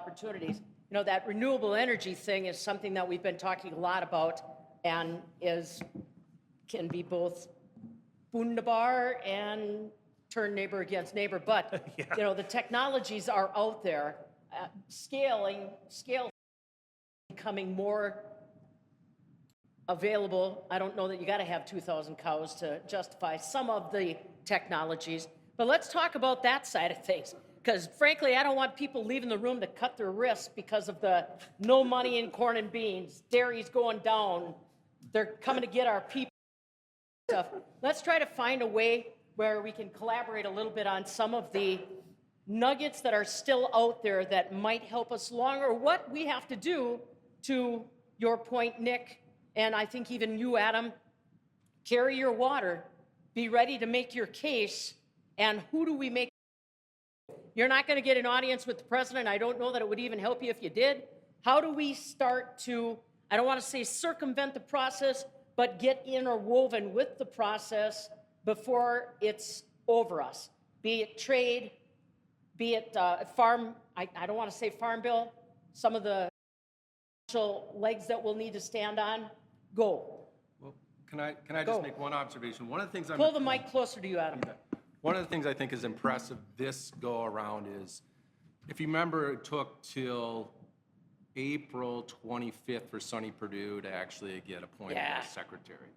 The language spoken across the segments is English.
opportunities. You know, that renewable energy thing is something that we've been talking a lot about and can be both wunderbar and turn neighbor against neighbor. But, Yeah. you know, the technologies are out there. Scale becoming more available. I don't know that you got to have 2,000 cows to justify some of the technologies. But let's talk about that side of things. Because frankly, I don't want people leaving the room to cut their wrists because of the no money in corn and beans. Dairy's going down. They're coming to get our people. Stuff. Let's try to find a way where we can collaborate a little bit on some of the nuggets that are still out there that might help us along, or what we have to do, to your point, Nick, and I think even you, Adam, carry your water, be ready to make your case, and who do we make? You're not going to get an audience with the president. I don't know that it would even help you if you did. How do we start to, I don't want to say circumvent the process, but get interwoven with the process before it's over us? Be it trade, be it farm, I don't want to say farm bill, some of the legs that we'll need to stand on. Go. Well, can I just make one observation? One of the things Pull the mic closer to you, Adam. One of the things I think is impressive this go around is, if you remember, it took till April 25th for Sonny Perdue to actually get appointed as secretary.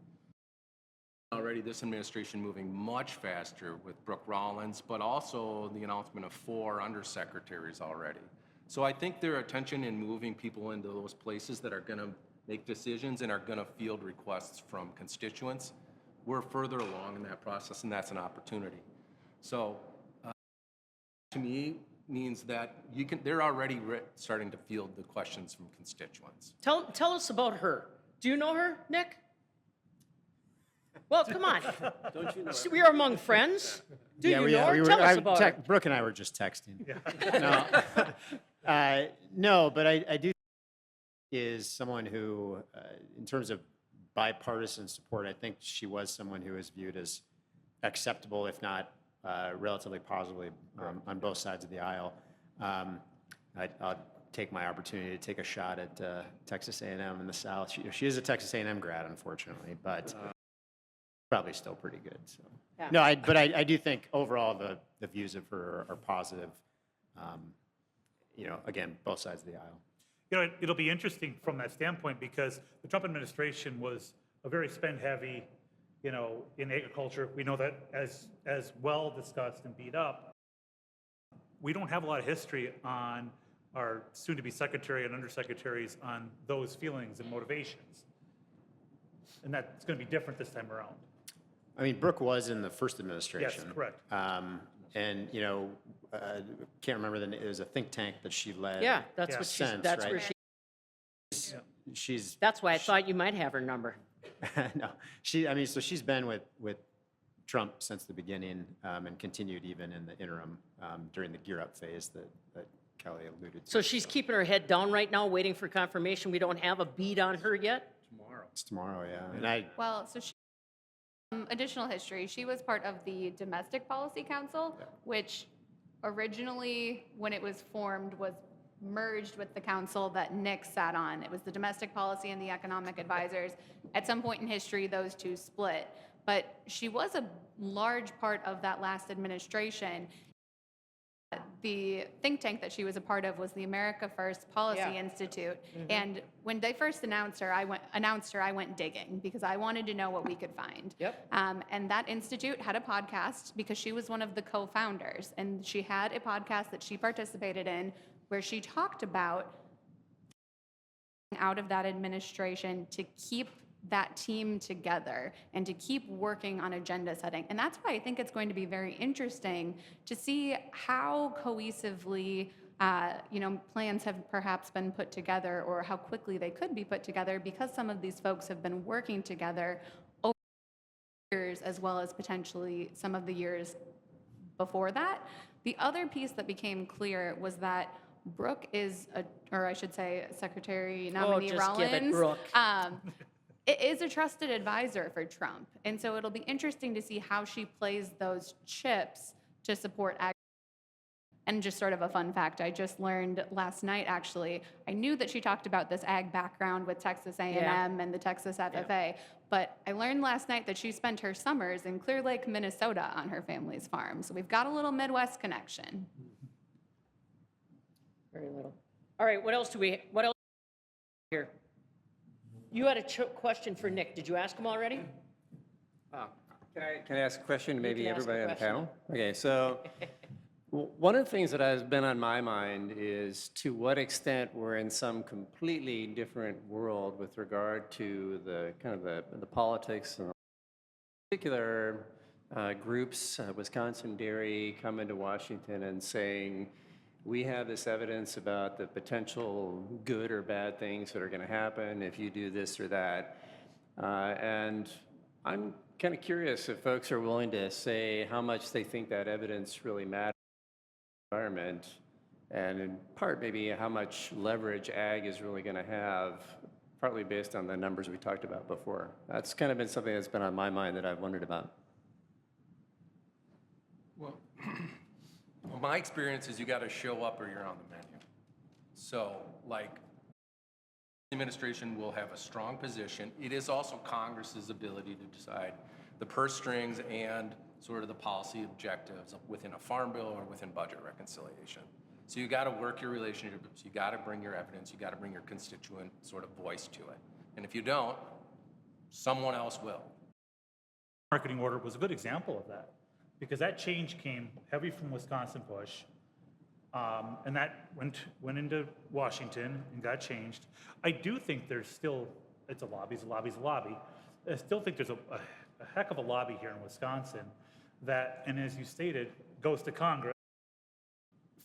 Already this administration moving much faster with Brooke Rollins, but also the announcement of 4 undersecretaries already. So I think their attention in moving people into those places that are going to make decisions and are going to field requests from constituents, we're further along in that process, and that's an opportunity. So to me, means that they're already starting to field the questions from constituents. Tell us about her. Do you know her, Nick? Well, come on. Don't you know? We are among friends. Do you know her? Tell us about her. Brooke and I were just texting. No, but I do think is someone who, in terms of bipartisan support, I think she was someone who was viewed as acceptable, if not relatively positively, on both sides of the aisle. I'll take my opportunity to take a shot at Texas A&M in the South. She is a Texas A&M grad, unfortunately, but probably still pretty good. So. Yeah. No, but I do think overall the views of her are positive. You know, again, both sides of the aisle. You know, it'll be interesting from that standpoint because the Trump administration was a very spend-heavy, you know, in agriculture. We know that as well discussed and beat up. We don't have a lot of history on our soon-to-be secretary and undersecretaries on those feelings and motivations. And that's going to be different this time around. I mean, Brooke was in the first administration. Yes, correct. And, you know, can't remember the name. It was a think tank that she led. Yeah, that's Yeah. what Since, that's right? where She's. that's why I thought you might have her number. No, so she's been with Trump since the beginning, and continued even in the interim during the gear up phase that Kelly alluded to. So she's keeping her head down right now, waiting for confirmation. We don't have a beat on her yet. It's tomorrow, yeah. And Well, so she, additional history, she was part of the Domestic Policy Council, which originally, when it was formed, was merged with the council that Nick sat on. It was the Domestic Policy and the Economic Advisors. At some point in history, those two split. But she was a large part of that last administration. The think tank that she was a part of was the America First Policy Institute. And when they first announced her, I went digging because I wanted to know what we could find. And that institute had a podcast because she was one of the co-founders. And she had a podcast that she participated in where she talked about out of that administration to keep that team together and to keep working on agenda setting. And that's why I think it's going to be very interesting to see how cohesively plans have perhaps been put together, or how quickly they could be put together, because some of these folks have been working together over years, as well as potentially some of the years before that. The other piece that became clear was that Brooke is, or I should say Secretary nominee Rollins. Give it, Brooke. It is a trusted advisor for Trump. And so it'll be interesting to see how she plays those chips to support And just sort of a fun fact, I just learned last night, actually, I knew that she talked about this ag background with Texas A&M and the Texas FFA, but I learned last night that she spent her summers in Clear Lake, Minnesota on her family's farm. So we've got a little Midwest connection. Very little. All right, what else here? You had a question for Nick. Did you ask him already? Can I ask a question to maybe can ask a everybody on the question. panel? Okay, so one of the things that has been on my mind is to what extent we're in some completely different world with regard to the kind of the politics and particular groups, Wisconsin Dairy coming to Washington and saying, we have this evidence about the potential good or bad things that are going to happen if you do this or that. And I'm kind of curious if folks are willing to say how much they think that evidence really matters in the environment, and in part maybe how much leverage ag is really going to have, partly based on the numbers we talked about before. That's kind of been something that's been on my mind that I've wondered about. Well, my experience is you got to show up or you're on the menu. So, like, the administration will have a strong position. It is also Congress's ability to decide the purse strings and sort of the policy objectives within a farm bill or within budget reconciliation. So you got to work your relationships, you got to bring your evidence, you got to bring your constituent sort of voice to it. And if you don't, someone else will. Marketing order was a good example of that, because that change came heavy from Wisconsin push, and that went into Washington and got changed. I do think there's still, it's a lobby. I still think there's a heck of a lobby here in Wisconsin that, and as you stated, goes to Congress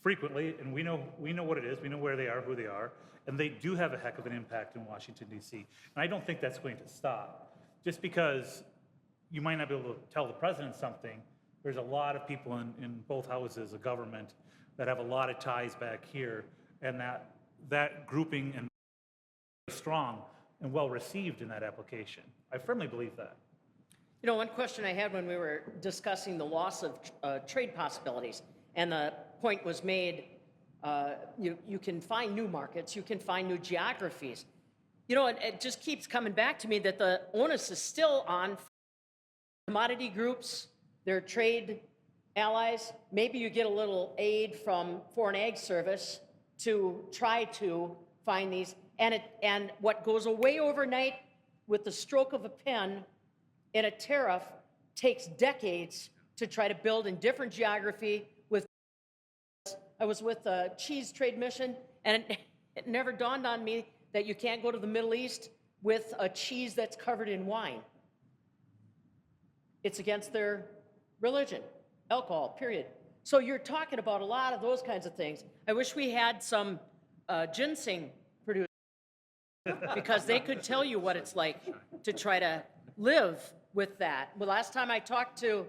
frequently, and we know what it is, we know where they are, who they are, and they do have a heck of an impact in Washington, D.C. And I don't think that's going to stop. Just because you might not be able to tell the president something, there's a lot of people in both houses of government that have a lot of ties back here, and that grouping and strong and well received in that application. I firmly believe that. You know, one question I had when we were discussing the loss of trade possibilities, and the point was made, you can find new markets, you can find new geographies. You know, it just keeps coming back to me that the onus is still on commodity groups, their trade allies. Maybe you get a little aid from Foreign Ag Service to try to find these. And what goes away overnight with the stroke of a pen in a tariff takes decades to try to build in different geography. I was with the Cheese Trade Mission, and it never dawned on me that you can't go to the Middle East with a cheese that's covered in wine. It's against their religion, alcohol, period. So you're talking about a lot of those kinds of things. I wish we had some ginseng producers, because they could tell you what it's like to try to live with that. Well, last time I talked to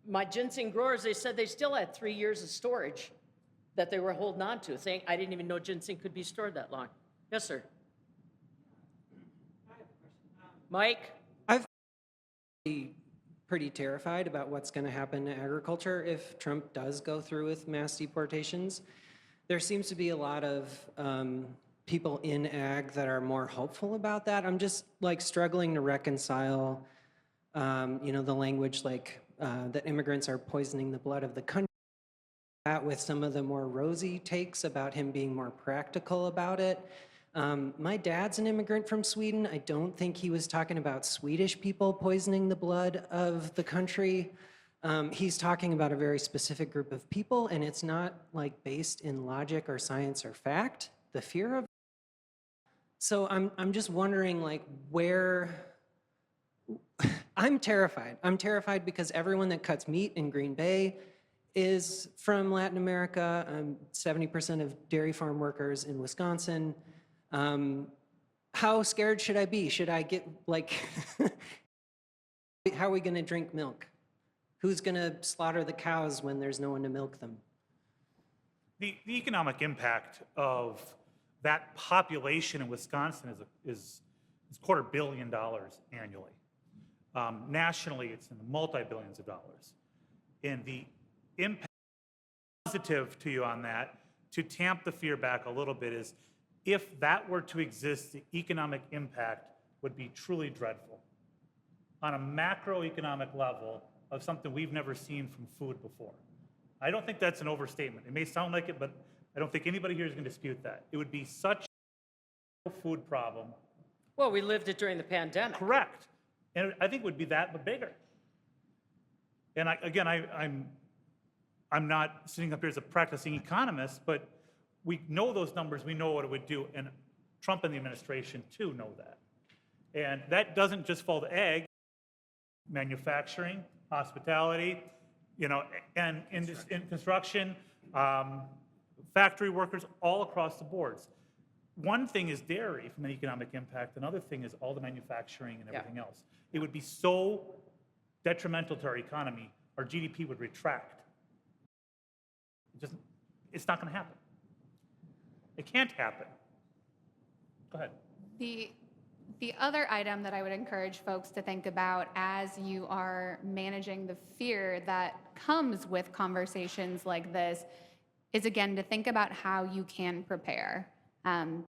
my ginseng growers, they said they still had 3 years of storage that they were holding on to, saying, I didn't even know ginseng could be stored that long. Yes, sir. Mike? I've been pretty terrified about what's going to happen to agriculture if Trump does go through with mass deportations. There seems to be a lot of people in ag that are more hopeful about that. I'm just like struggling to reconcile, the language like that immigrants are poisoning the blood of the country, that with some of the more rosy takes about him being more practical about it. My dad's an immigrant from Sweden. I don't think he was talking about Swedish people poisoning the blood of the country. He's talking about a very specific group of people, and it's not like based in logic or science or fact, the fear of. So I'm just wondering like where, I'm terrified. I'm terrified because everyone that cuts meat in Green Bay is from Latin America. 70% of dairy farm workers in Wisconsin. How scared should I be? Should I get like, how are we gonna drink milk? Who's gonna slaughter the cows when there's no one to milk them? The economic impact of that population in Wisconsin is $250 million annually. Nationally, it's in the multi-billions of dollars. And the impact positive to you on that, to tamp the fear back a little bit, is if that were to exist, the economic impact would be truly dreadful. On a macroeconomic level of something we've never seen from food before. I don't think that's an overstatement. It may sound like it, but I don't think anybody here is going to dispute that. It would be such a food problem. Well, we lived it during the pandemic. Correct. And I think it would be that, but bigger. And I'm not sitting up here as a practicing economist, but we know those numbers, we know what it would do, and Trump and the administration too know that. And that doesn't just fall to ag, manufacturing, hospitality, and in construction, factory workers, all across the boards. One thing is dairy from an economic impact, another thing is all the manufacturing and everything else. It would be so detrimental to our economy, our GDP would retract. It's not going to happen. It can't happen. Go ahead. The other item that I would encourage folks to think about as you are managing the fear that comes with conversations like this is, again, to think about how you can prepare. And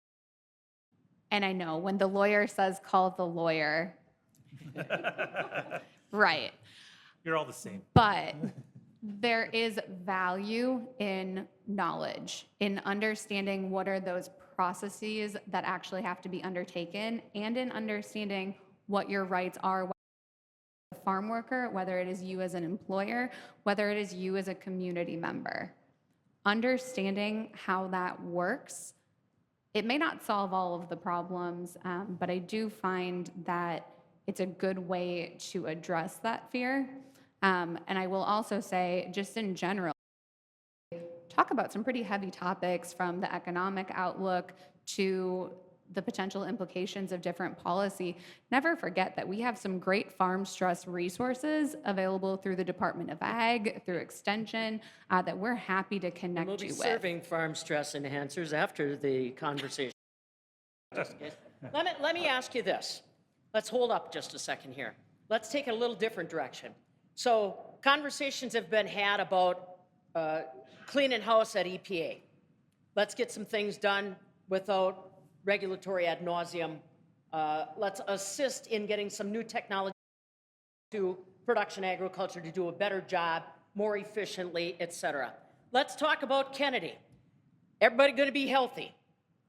I know when the lawyer says call the lawyer, right. You're all the same. But there is value in knowledge, in understanding what are those processes that actually have to be undertaken, and in understanding what your rights are, whether as a farm worker, whether it is you as an employer, whether it is you as a community member. Understanding how that works, it may not solve all of the problems, but I do find that it's a good way to address that fear. And I will also say, just in general, talk about some pretty heavy topics, from the economic outlook to the potential implications of different policy. Never forget that we have some great farm stress resources available through the Department of Ag, through Extension, that we're happy to connect We'll be you with. serving farm stress enhancers after the conversation. Let me ask you this. Let's hold up just a second here. Let's take it a little different direction. So conversations have been had about cleaning house at EPA. Let's get some things done without regulatory ad nauseum. Let's assist in getting some new technology to production agriculture to do a better job, more efficiently, et cetera. Let's talk about Kennedy. Everybody going to be healthy.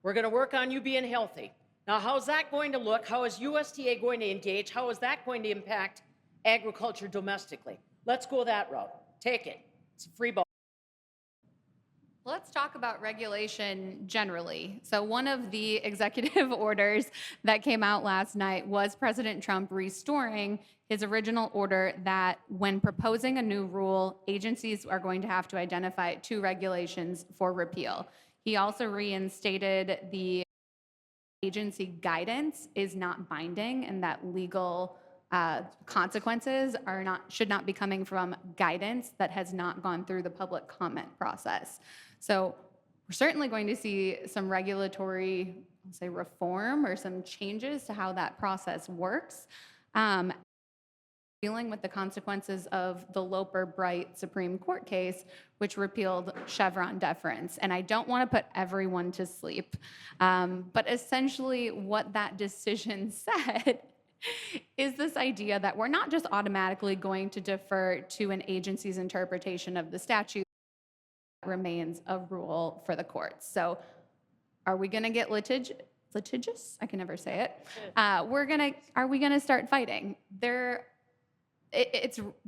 We're going to work on you being healthy. Now, how's that going to look? How is USDA going to engage? How is that going to impact agriculture domestically? Let's go that route. Take it. It's a free ball. Let's talk about regulation generally. So one of the executive orders that came out last night was President Trump restoring his original order that when proposing a new rule, agencies are going to have to identify 2 regulations for repeal. He also reinstated the agency guidance is not binding, and that legal consequences should not be coming from guidance that has not gone through the public comment process. So we're certainly going to see some regulatory, I'll say, reform or some changes to how that process works. Dealing with the consequences of the Loper-Bright Supreme Court case, which repealed Chevron deference. And I don't want to put everyone to sleep, but essentially what that decision said is this idea that we're not just automatically going to defer to an agency's interpretation of the statute. That remains a rule for the courts. So are we going to get litigious? I can never say it. Are we going to start fighting? The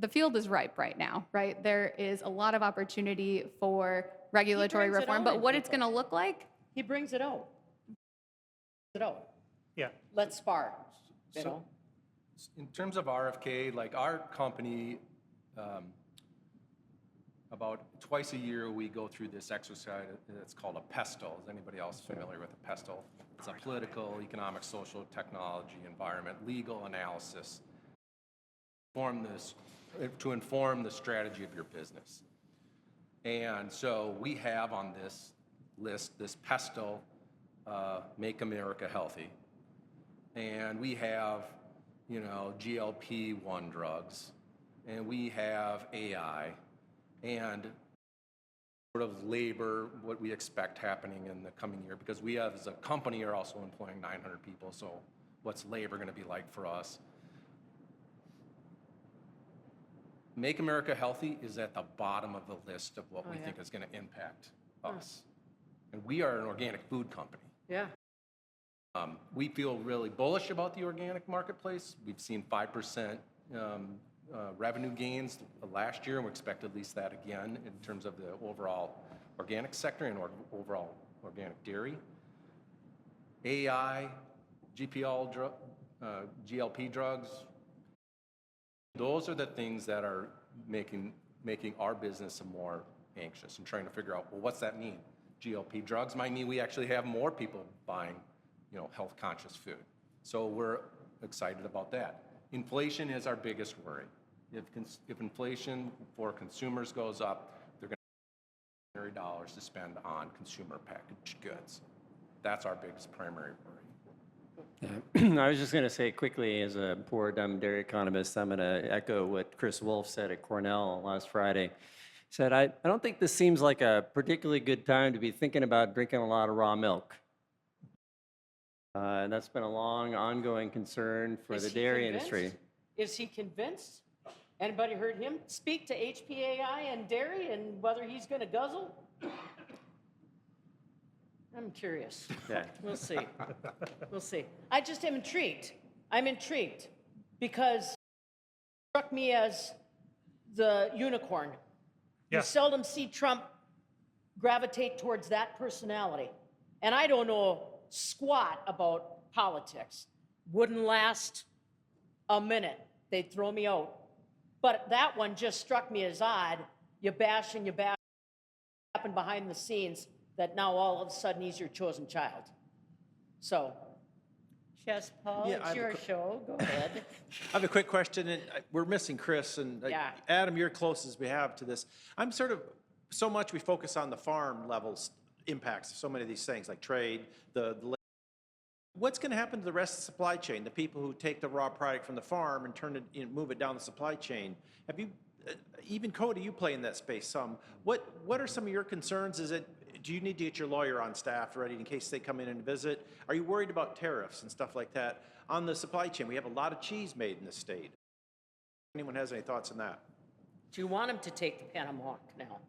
field is ripe right now, right? There is a lot of opportunity for regulatory reform, but what it's going to look like? He brings it out. Yeah. Let's spar. You So, know? in terms of RFK, like our company, about twice a year, we go through this exercise that's called a PESTEL. Is anybody else familiar with a PESTEL? It's a political, economic, social, technology, environment, legal analysis to inform the strategy of your business. And so we have on this list, this PESTEL, Make America Healthy. And we have, GLP-1 drugs, and we have AI, and sort of labor, what we expect happening in the coming year, because we as a company are also employing 900 people, so what's labor going to be like for us? Make America Healthy is at the bottom of the list of what we think is going to impact us. And we are an organic food company. Yeah. We feel really bullish about the organic marketplace. We've seen 5% revenue gains last year, and we expect at least that again in terms of the overall organic sector and overall organic dairy. AI, GLP drugs, those are the things that are making our business more anxious and trying to figure out, well, what's that mean? GLP drugs might mean we actually have more people buying, health conscious food. So we're excited about that. Inflation is our biggest worry. If inflation for consumers goes up, they're going to have dollars to spend on consumer packaged goods. That's our biggest primary worry. I was just going to say quickly, as a poor dumb dairy economist, I'm going to echo what Chris Wolf said at Cornell last Friday. He said, I don't think this seems like a particularly good time to be thinking about drinking a lot of raw milk. And that's been a long, ongoing concern for the dairy industry. Is he convinced? Anybody heard him speak to HPAI and dairy and whether he's going to guzzle? I'm curious. Yeah. We'll see. We'll see. I just am intrigued. I'm intrigued because it struck me as the unicorn. Yeah. You seldom see Trump gravitate towards that personality. And I don't know squat about politics. Wouldn't last a minute. They'd throw me out. But that one just struck me as odd. You bash and you bash. Happened behind the scenes that now all of a sudden he's your chosen child. So, yes, Paul, Yeah, I it's have a your show. Go ahead. I have a quick question, and we're missing Chris, and Yeah. Adam, you're closest we have to this. I'm sort of, so much we focus on the farm levels impacts of so many of these things, like trade, what's going to happen to the rest of the supply chain, the people who take the raw product from the farm and turn it, move it down the supply chain? Have you, even Cody, you play in that space some. What are some of your concerns? Do you need to get your lawyer on staff ready in case they come in and visit? Are you worried about tariffs and stuff like that on the supply chain? We have a lot of cheese made in the state. Anyone has any thoughts on that? Do you want him to take the Panama Canal?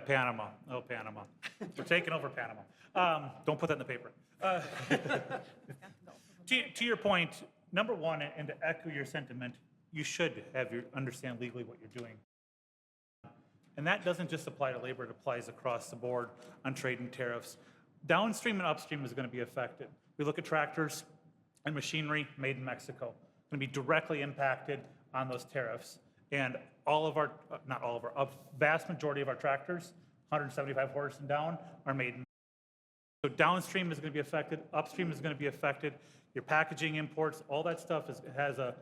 Panama. Oh, Panama. We're taking over Panama. Don't put that in the paper. To your point, number one, and to echo your sentiment, you should understand legally what you're doing. And that doesn't just apply to labor, it applies across the board on trade and tariffs. Downstream and upstream is going to be affected. We look at tractors and machinery made in Mexico, going to be directly impacted on those tariffs. And a vast majority of our tractors, 175 horse and down, are made in Mexico. So downstream is going to be affected, upstream is going to be affected. Your packaging imports, all that stuff has a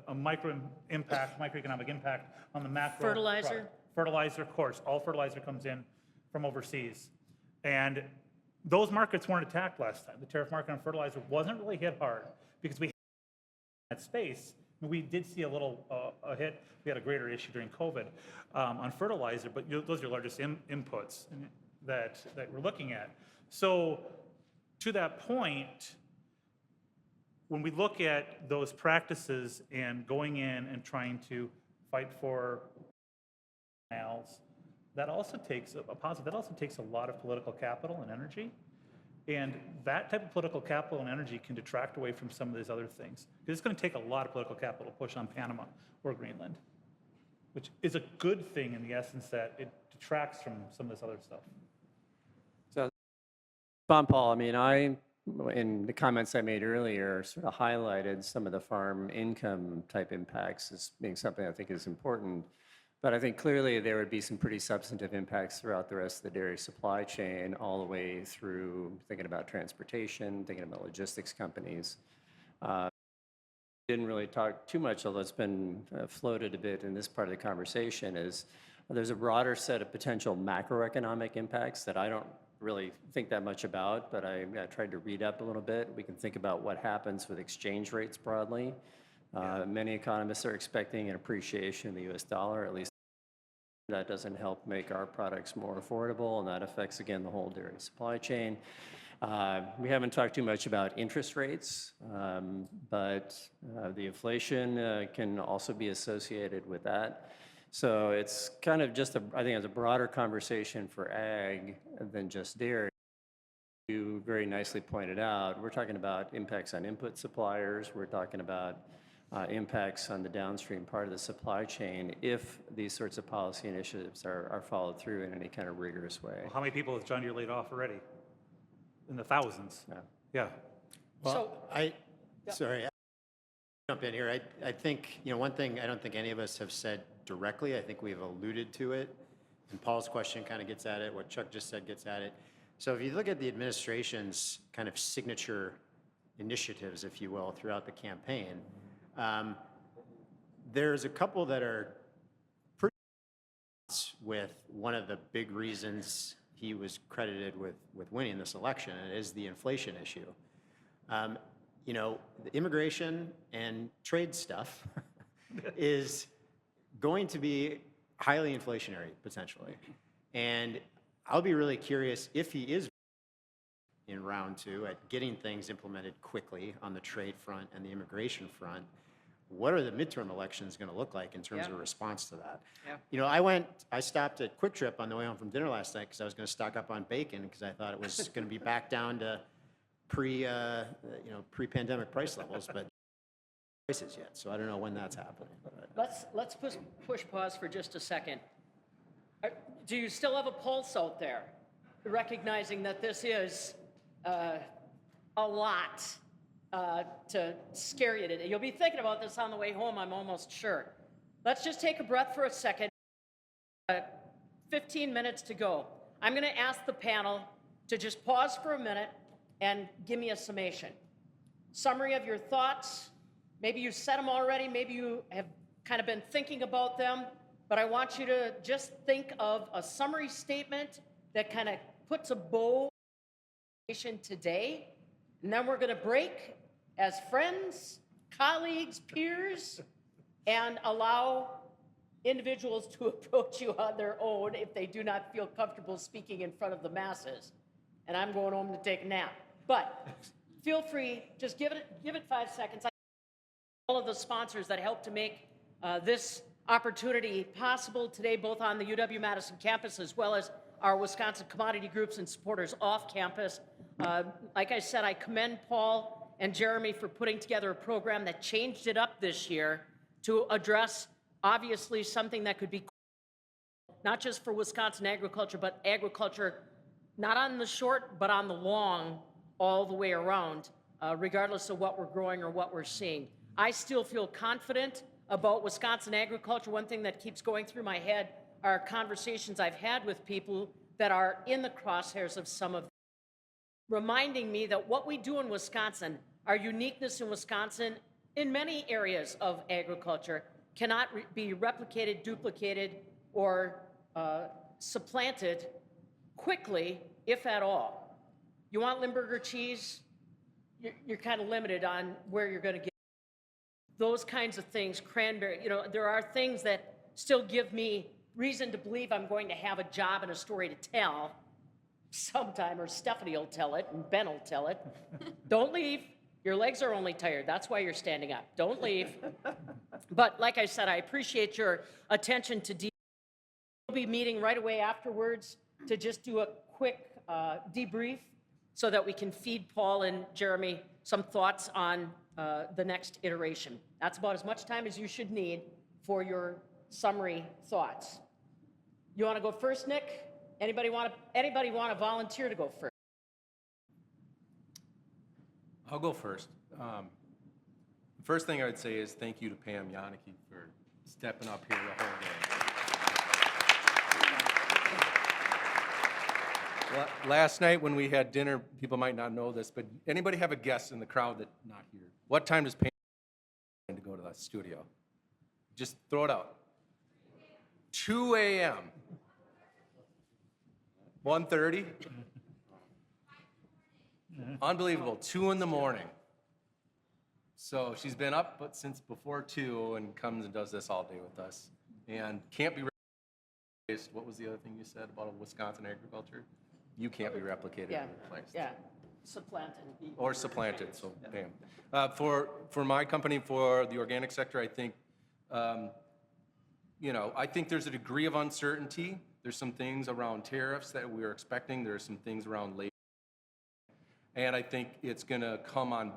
microeconomic impact on the macro. Fertilizer? Product. Fertilizer, of course. All fertilizer comes in from overseas. And those markets weren't attacked last time. The tariff market on fertilizer wasn't really hit hard because we had that space. We did see a little a hit. We had a greater issue during COVID on fertilizer, but those are your largest inputs that we're looking at. So to that point, when we look at those practices and going in and trying to fight for canals, that also takes a lot of political capital and energy. And that type of political capital and energy can detract away from some of these other things. It's going to take a lot of political capital to push on Panama or Greenland, which is a good thing in the essence that it detracts from some of this other stuff. So, Paul, in the comments I made earlier, sort of highlighted some of the farm income type impacts as being something I think is important. But I think clearly there would be some pretty substantive impacts throughout the rest of the dairy supply chain, all the way through thinking about transportation, thinking about logistics companies. Didn't really talk too much, although it's been floated a bit in this part of the conversation, is there's a broader set of potential macroeconomic impacts that I don't really think that much about, but I tried to read up a little bit. We can think about what happens with exchange rates broadly. Many economists are expecting an appreciation of the US dollar, at least That doesn't help make our products more affordable, and that affects, again, the whole dairy supply chain. We haven't talked too much about interest rates, but the inflation can also be associated with that. So it's kind of just, I think it's a broader conversation for ag than just dairy. You very nicely pointed out, we're talking about impacts on input suppliers, we're talking about impacts on the downstream part of the supply chain if these sorts of policy initiatives are followed through in any kind of rigorous way. Well, how many people has John Deere laid off already? In the thousands. Yeah. Yeah. Well, sorry, jump in here. I think, one thing I don't think any of us have said directly, I think we've alluded to it, and Paul's question kind of gets at it, what Chuck just said gets at it. So if you look at the administration's kind of signature initiatives, if you will, throughout the campaign, there's a couple that are pretty with one of the big reasons he was credited with winning this election, and it is the inflation issue. The immigration and trade stuff is going to be highly inflationary, potentially. And I'll be really curious if he is in round 2 at getting things implemented quickly on the trade front and the immigration front. What are the midterm elections going to look like in terms of response to that? Yeah. I stopped at Quick Trip on the way home from dinner last night because I was going to stock up on bacon because I thought it was going to be back down to pre-pandemic price levels, but prices yet. So I don't know when that's happening. But. Let's push pause for just a second. Do you still have a pulse out there, recognizing that this is a lot to scare you today? You'll be thinking about this on the way home, I'm almost sure. Let's just take a breath for a second. 15 minutes to go. I'm going to ask the panel to just pause for a minute and give me a summation. Summary of your thoughts. Maybe you said them already, maybe you have kind of been thinking about them, but I want you to just think of a summary statement that kind of puts a bow on today, and then we're going to break as friends, colleagues, peers, and allow individuals to approach you on their own if they do not feel comfortable speaking in front of the masses. And I'm going home to take a nap. But feel free, just give it 5 seconds. All of the sponsors that helped to make this opportunity possible today, both on the UW-Madison campus as well as our Wisconsin commodity groups and supporters off campus. Like I said, I commend Paul and Jeremy for putting together a program that changed it up this year to address, obviously, something that could be not just for Wisconsin agriculture, but agriculture not on the short, but on the long, all the way around, regardless of what we're growing or what we're seeing. I still feel confident about Wisconsin agriculture. One thing that keeps going through my head are conversations I've had with people that are in the crosshairs of some of them, reminding me that what we do in Wisconsin, our uniqueness in Wisconsin in many areas of agriculture cannot be replicated, duplicated, or supplanted quickly, if at all. You want Limburger cheese? You're kind of limited on where you're going to get those kinds of things. Cranberry, there are things that still give me reason to believe I'm going to have a job and a story to tell sometime, or Stephanie will tell it, and Ben will tell it. Don't leave. Your legs are only tired. That's why you're standing up. Don't leave. But like I said, I appreciate your attention to detail. We'll be meeting right away afterwards to just do a quick debrief so that we can feed Paul and Jeremy some thoughts on the next iteration. That's about as much time as you should need for your summary thoughts. You want to go first, Nick? Anybody want to volunteer to go first? I'll go first. The first thing I would say is thank you to Pam Janicki for stepping up here the whole day. Last night when we had dinner, people might not know this, but anybody have a guest in the crowd that's not here? What time does Pam to go to the studio? Just throw it out. 2 a.m. 1:30? Unbelievable, 2 in the morning. So she's been up since before 2 and comes and does this all day with us. And can't be What was the other thing you said about Wisconsin agriculture? You can't be replicated Yeah, or replaced. yeah, supplanted. Or supplanted, so bam. For my company, for the organic sector, I think, I think there's a degree of uncertainty. There's some things around tariffs that we're expecting. There's some things around labor. And I think it's going to come on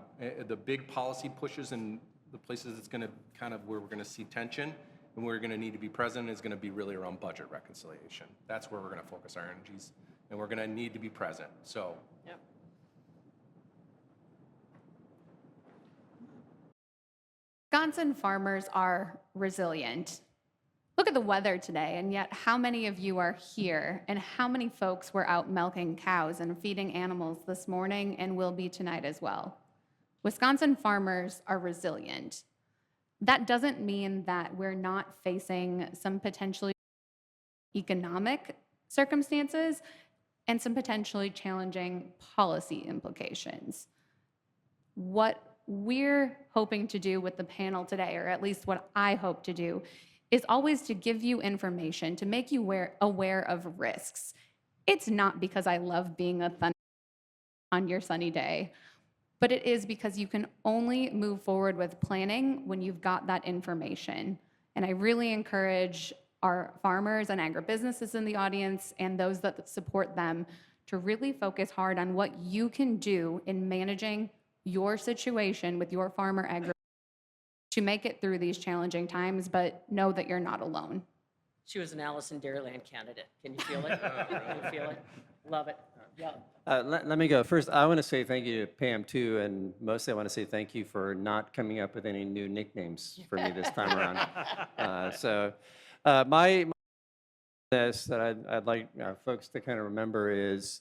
the big policy pushes and the places it's going to kind of where we're going to see tension and we're going to need to be present is going to be really around budget reconciliation. That's where we're going to focus our energies, and we're going to need to be present. So. Yep. Wisconsin farmers are resilient. Look at the weather today, and yet how many of you are here, and how many folks were out milking cows and feeding animals this morning and will be tonight as well? Wisconsin farmers are resilient. That doesn't mean that we're not facing some potentially economic circumstances and some potentially challenging policy implications. What we're hoping to do with the panel today, or at least what I hope to do, is always to give you information, to make you aware of risks. It's not because I love being a thunder on your sunny day, but it is because you can only move forward with planning when you've got that information. And I really encourage our farmers and agribusinesses in the audience and those that support them to really focus hard on what you can do in managing your situation with your farmer agri to make it through these challenging times, but know that you're not alone. She was an Allison Dairyland candidate. Can you feel it? Can you feel it? Love it. Yeah. Let me go. First, I want to say thank you to Pam, too, and mostly I want to say thank you for not coming up with any new nicknames for me this time around. My this that I'd like folks to kind of remember is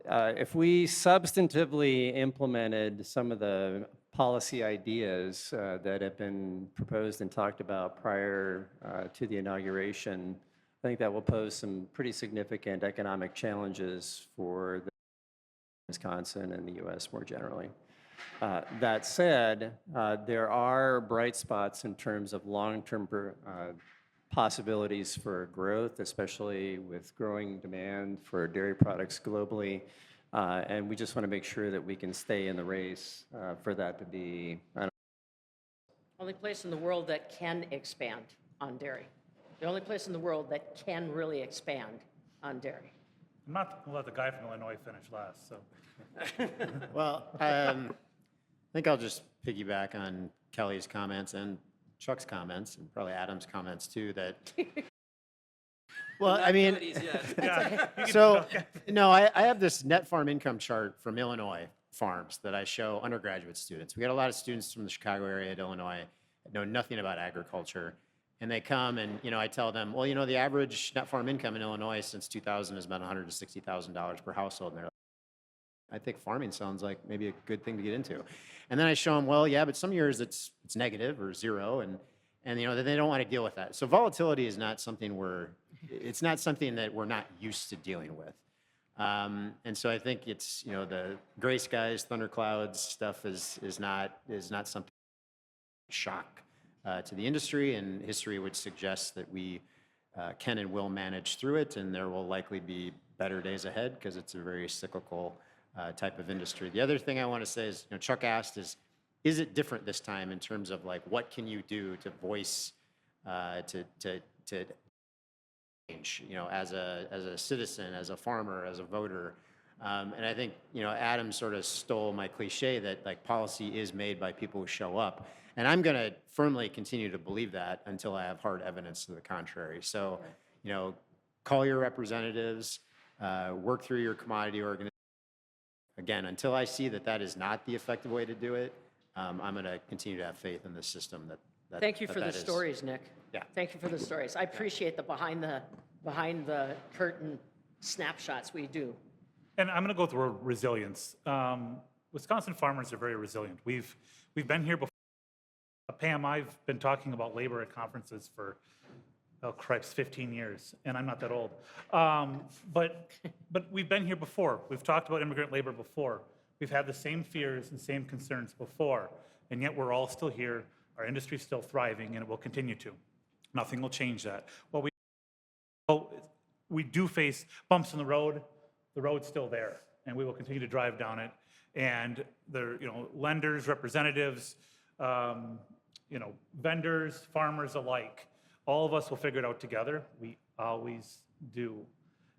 if we substantively implemented some of the policy ideas that have been proposed and talked about prior to the inauguration, I think that will pose some pretty significant economic challenges for Wisconsin and the U.S. more generally. That said, there are bright spots in terms of long-term possibilities for growth, especially with growing demand for dairy products globally. And we just want to make sure that we can stay in the race for that to be. Only place in the world that can expand on dairy. The only place in the world that can really expand on dairy. I'm not going to let the guy from Illinois finish last, so. Well, I think I'll just piggyback on Kelly's comments and Chuck's comments, and probably Adam's comments too, that, well, I mean, Yeah, so, no, I have this net farm income chart from Illinois farms that I show undergraduate students. We got a lot of students from the Chicago area at Illinois that know nothing about agriculture. And they come and, I tell them, well, the average net farm income in Illinois since 2000 has been $160,000 per household. And they're like, I think farming sounds like maybe a good thing to get into. And then I show them, well, yeah, but some years it's negative or zero. And they don't want to deal with that. So volatility is not something it's not something that we're not used to dealing with. And so I think it's, the gray skies, thunderclouds stuff is not something shock to the industry, and history would suggest that we can and will manage through it, and there will likely be better days ahead because it's a very cyclical type of industry. The other thing I want to say is, Chuck asked is it different this time in terms of like what can you do to voice to change, as a citizen, as a farmer, as a voter. And I think, Adam sort of stole my cliche that like policy is made by people who show up. And I'm going to firmly continue to believe that until I have hard evidence to the contrary. So, call your representatives, work through your commodity organization. Again, until I see that is not the effective way to do it, I'm going to continue to have faith in the system that Thank you for the is. stories, Nick. Yeah. Thank you for the stories. I appreciate the behind the curtain snapshots we do. And I'm going to go through resilience. Wisconsin farmers are very resilient. We've been here before. Pam, I've been talking about labor at conferences for, oh cripes, 15 years, and I'm not that old. But we've been here before. We've talked about immigrant labor before. We've had the same fears and same concerns before, and yet we're all still here. Our industry's still thriving, and it will continue to. Nothing will change that. What we we do face bumps in the road's still there, and we will continue to drive down it. And there, lenders, representatives, vendors, farmers alike, all of us will figure it out together. We always do.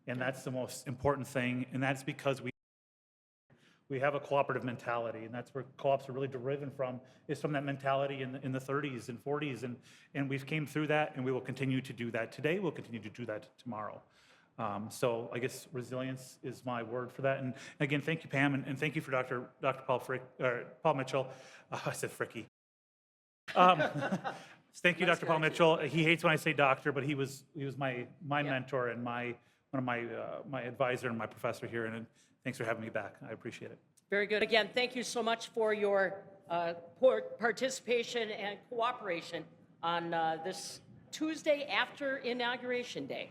And that's the most important thing, and that's because we have a cooperative mentality, and that's where co-ops are really driven from, is from that mentality in the 30s and 40s, and we've came through that, and we will continue to do that today. We'll continue to do that tomorrow. So I guess resilience is my word for that. And again, thank you, Pam, and thank you for Dr. Paul Mitchell. I said Fricky. Thank you, Dr. Paul Mitchell. He hates when I say doctor, but he was my mentor and one of my advisor and my professor here. And thanks for having me back. I appreciate it. Very good. Again, thank you so much for your participation and cooperation on this Tuesday after Inauguration Day.